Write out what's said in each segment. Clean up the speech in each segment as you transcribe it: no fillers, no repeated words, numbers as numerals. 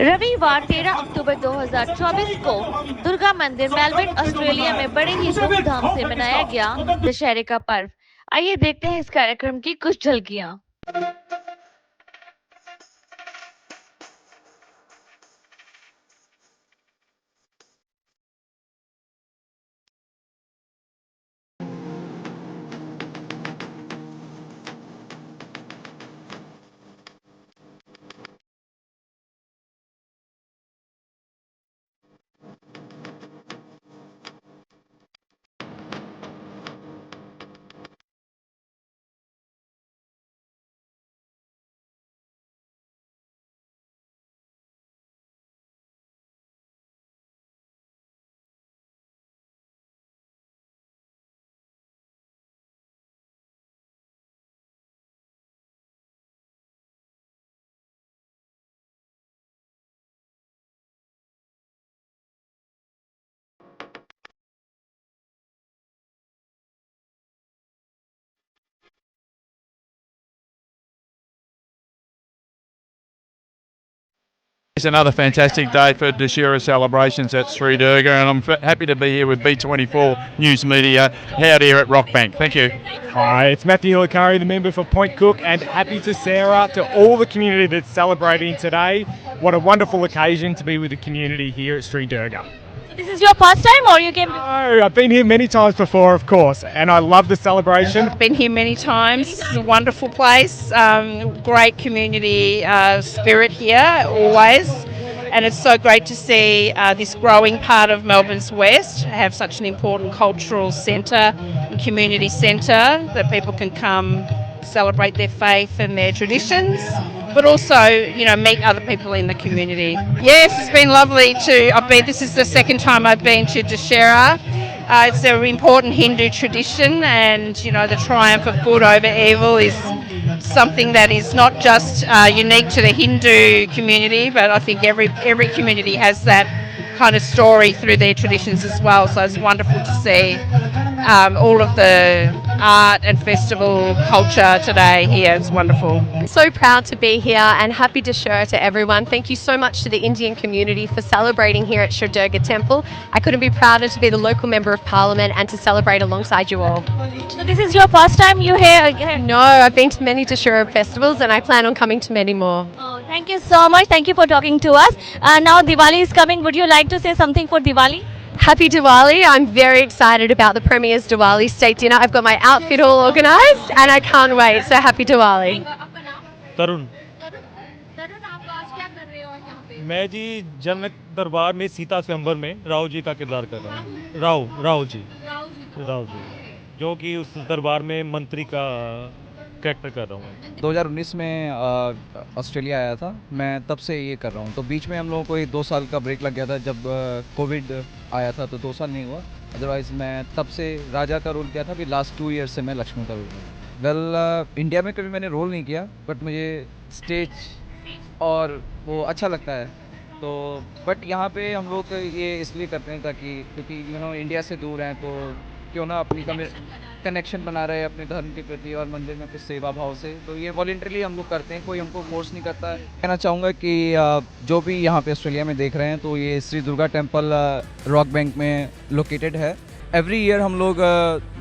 रविवार 13 अक्टूबर 2024 को दुर्गा मंदिर मेलबर्न ऑस्ट्रेलिया में बड़े ही धूमधाम से मनाया गया दशहरे का पर्व। आइए देखते हैं इस कार्यक्रम की कुछ झलकियां। It's another fantastic day for Dussehra celebrations at Sri Durga, and I'm happy to be here with B24 News Media out here at Rockbank. Thank you. Hi, it's Matthew Hilakari, the member for Point Cook, and happy Dussehra to all the community that's celebrating today. What a wonderful occasion to be with the community here at Sri Durga. This is your first time or you came before? Oh, I've been here many times before, of course, and I love the celebration. Been here many times. It's a wonderful place. Great community spirit here always, and it's so great to see this growing part of Melbourne's West have such an important cultural centre and community centre that people can come celebrate their faith and their traditions, but also, meet other people in the community. Yes, it's been lovely this is the second time I've been to Dussehra. It's an important Hindu tradition, and, the triumph of good over evil is something that is not just unique to the Hindu community, but I think every community has that kind of story through their traditions as well. So it's wonderful to see all of the art and festival culture today here. It's wonderful. So proud to be here and happy Dussehra to everyone. Thank you so much to the Indian community for celebrating here at Sri Durga Temple. I couldn't be prouder to be the local Member of Parliament and to celebrate alongside you all. So this is your first time you here again? No, I've been to many Dussehra festivals and I plan on coming to many more. Oh, thank you so much. Thank you for talking to us. Now Diwali is coming. Would you like to say something for Diwali? Happy Diwali. I'm very excited about the Premier's Diwali State Dinner. I've got my outfit all organised and I can't wait. So happy Diwali. तरुण मैं जी जनक दरबार में सीता स्वयंवर में राव जी का किरदार कर रहा हूँ। राव जी जो कि उस दरबार में मंत्री का कैरेक्टर कर रहा हूँ। 2019 में ऑस्ट्रेलिया आया था, मैं तब से ये कर रहा हूँ। तो बीच में हम लोगों को 2 साल का ब्रेक लग गया था जब कोविड आया था, तो 2 साल नहीं हुआ। अदरवाइज़ मैं तब से राजा का रोल किया था, फिर लास्ट 2 ईयर्स से मैं लक्ष्मण का रोल किया। इंडिया में कभी मैंने रोल नहीं किया, बट मुझे स्टेज और वो अच्छा लगता है। तो बट यहाँ पे हम लोग ये इसलिए करते हैं ताकि क्योंकि इंडिया से दूर हैं, तो क्यों ना अपनी कनेक्शन बना रहे अपने धर्म के प्रति और मंदिर में कुछ सेवा भाव से। तो ये वॉलंटरीली हम लोग करते हैं, कोई हमको फोर्स नहीं करता है। कहना चाहूँगा कि जो भी यहाँ पे ऑस्ट्रेलिया में देख रहे हैं, तो ये Shri Durga temple rock bank में लोकेटेड है। एवरी ईयर हम लोग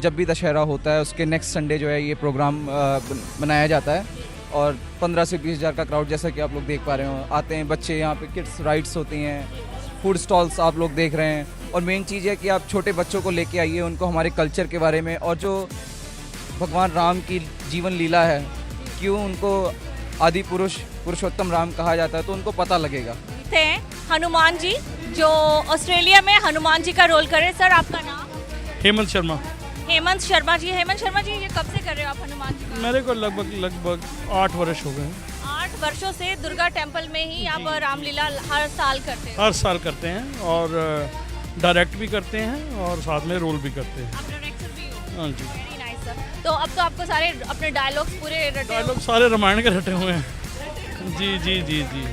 जब भी दशहरा होता है उसके नेक्स्ट संडे जो है ये प्रोग्राम बनाया जाता है, और 15 से 20 हज़ार का क्राउड, जैसा कि आप लोग देख पा रहे हो, आते हैं बच्चे। यहाँ पे किड्स राइड्स होती हैं, फूड स्टॉल्स आप लोग देख रहे हैं, और मेन चीज़ है कि आप छोटे बच्चों को लेके आइए, उनको हमारे कल्चर के बारे में और जो भगवान राम की जीवन लीला है, क्यों उनको आदि पुरुषोत्तम राम कहा जाता है, तो उनको पता लगेगा। थे हनुमान जी जो ऑस्ट्रेलिया में हनुमान जी का रोल करे। सर आपका नाम? हेमंत शर्मा। हेमंत शर्मा जी। हेमंत शर्मा जी, ये कब से कर रहे हो आप हनुमान जी का? मेरे को लगभग 8 वर्ष हो गए। 8 वर्षों से दुर्गा टेम्पल में ही आप रामलीला हर साल करते हैं? हर साल करते हैं, और डायरेक्ट भी करते हैं और साथ में रोल भी करते हैं। आप डायरेक्टर भी हो? हाँ जी। Very nice sir. तो अब तो आपको सारे अपने डायलॉग्स पूरे रटे हो? डायलॉग सारे रामायण के रटे हुए हैं। जी।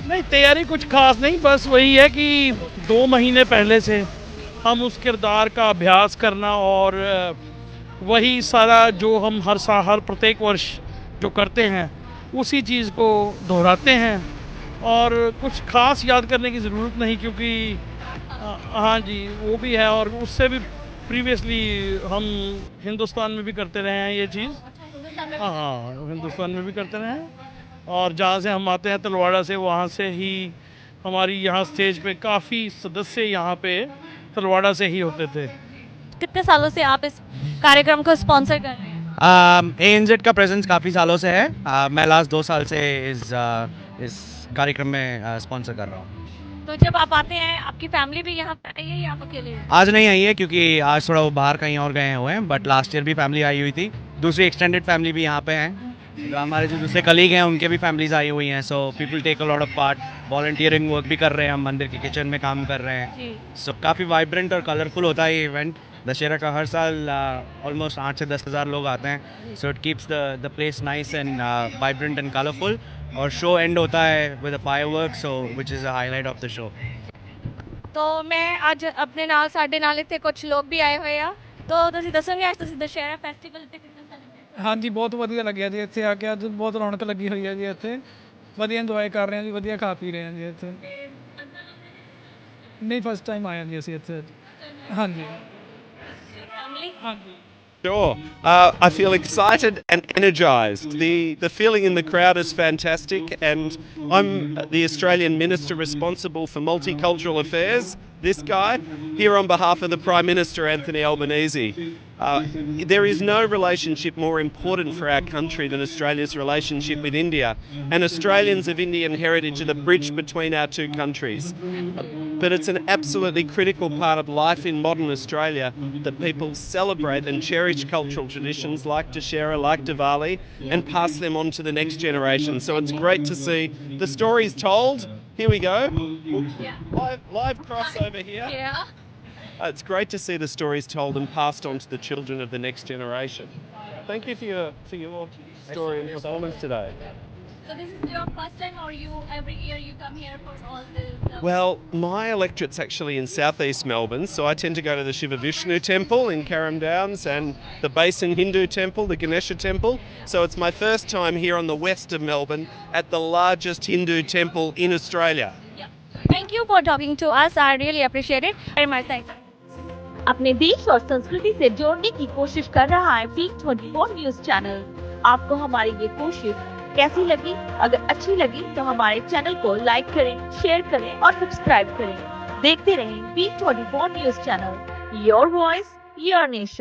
नहीं, तैयारी कुछ खास नहीं, बस वही है कि 2 महीने पहले से हम उस किरदार का अभ्यास करना, और वही सारा जो हम हर प्रत्येक वर्ष जो करते हैं उसी चीज़ को दोहराते हैं और कुछ ख़ास याद करने की ज़रूरत नहीं क्योंकि हाँ जी वो भी है और उससे भी प्रीवियसली हम हिंदुस्तान में भी करते रहे हैं ये चीज़। हाँ हिंदुस्तान में भी करते रहे हैं और जहाँ से हम आते हैं तलवाड़ा से वहाँ से ही हमारी यहाँ स्टेज पे काफ़ी सदस्य यहाँ पे तलवाड़ा से ही होते थे। कितने सालों से आप इस कार्यक्रम को स्पॉन्सर कर रहे हैं? ANZ का प्रेजेंस काफ़ी सालों से है। मैं लास्ट 2 साल से इस कार्यक्रम में स्पॉन्सर कर रहा हूँ। तो जब आप आते हैं आपकी फैमिली भी यहाँ पे आई है या आप अकेले हैं? आज नहीं आई है क्योंकि आज थोड़ा वो बाहर कहीं और गए हुए हैं, बट लास्ट ईयर भी फैमिली आई हुई थी। दूसरी एक्सटेंडेड फैमिली भी यहाँ पे हैं। हमारे जो दूसरे कलीग हैं उनके भी फैमिलीज आई हुई हैं, so people take a lot of part. Volunteering work भी कर रहे हैं, हम मंदिर के किचन में काम कर रहे हैं। सो काफ़ी वाइब्रेंट और कलरफुल होता है ये इवेंट। दशहरा का हर साल ऑलमोस्ट 8 से 10 हज़ार लोग आते हैं। So it keeps the place nice and vibrant and colourful. और शो एंड होता है with a firework, so which is the highlight of the show. तो मैं ਅੱਜ ਆਪਣੇ ਨਾਲ ਸਾਡੇ ਨਾਲ ਇੱਥੇ ਕੁਝ ਲੋਕ ਵੀ ਆਏ ਹੋਏ ਆ ਤਾਂ ਤੁਸੀਂ ਦੱਸੋਗੇ ਅੱਜ ਤੁਸੀਂ ਦੁਸਹਿਰਾ ਫੈਸਟੀਵਲ ਤੇ ਕਿੰਨਾ ਸੈਲੀਬ੍ਰੇਟ? ਹਾਂਜੀ ਬਹੁਤ ਵਧੀਆ ਲੱਗਿਆ ਜੀ ਇੱਥੇ ਆ ਕੇ। ਅੱਜ ਬਹੁਤ ਰੌਣਕ ਲੱਗੀ ਹੋਈ ਹੈ ਜੀ ਇੱਥੇ। ਵਧੀਆ ਇੰਜੋਏ ਕਰ ਰਹੇ ਹਾਂ ਜੀ, ਵਧੀਆ ਖਾ ਪੀ ਰਹੇ ਹਾਂ ਜੀ ਇੱਥੇ। ਨਹੀਂ ਫਸਟ ਟਾਈਮ ਆਏ ਹਾਂ ਜੀ ਅਸੀਂ ਇੱਥੇ। ਹਾਂਜੀ ਹਾਂਜੀ। Sure. I feel excited and energized. The feeling in the crowd is fantastic, and I'm the Australian Minister responsible for multicultural affairs. This guy here on behalf of the Prime Minister Anthony Albanese. There is no relationship more important for our country than Australia's relationship with India, and Australians of Indian heritage are the bridge between our two countries. But it's an absolutely critical part of life in modern Australia that people celebrate and cherish cultural traditions like Dussehra, like Diwali, and pass them on to the next generation. So it's great to see the stories told. Here we go. Live crossover here. Yeah. It's great to see the stories told and passed on to the children of the next generation. Thank you for your story and performance today. So this is your first time or you every year you come here for all the Well, my electorate's actually in southeast Melbourne, so I tend to go to the Shiva Vishnu temple in Carrum Downs and the Basin Hindu temple, the Ganesha temple. So it's my first time here on the west of Melbourne at the largest Hindu temple in Australia. Thank you for talking to us. I really appreciate it. Very much thanks. अपने देश और संस्कृति से जोड़ने की कोशिश कर रहा है Peak24 न्यूज़ चैनल। आपको हमारी ये कोशिश कैसी लगी? अगर अच्छी लगी तो हमारे चैनल को लाइक करें, शेयर करें और सब्सक्राइब करें। देखते रहें Peak24 news channel. Your voice, your nation.